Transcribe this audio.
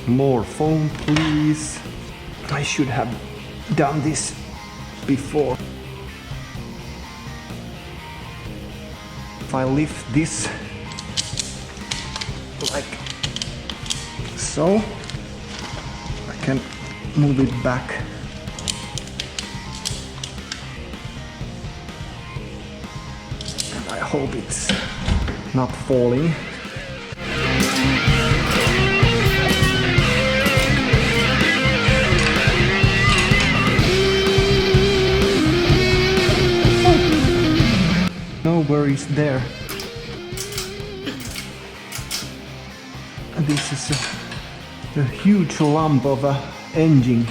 More foam, please. I should have done this before. If I lift this like so, I can move it back. And I hope it's not falling. No worries there. This is a huge lump of engine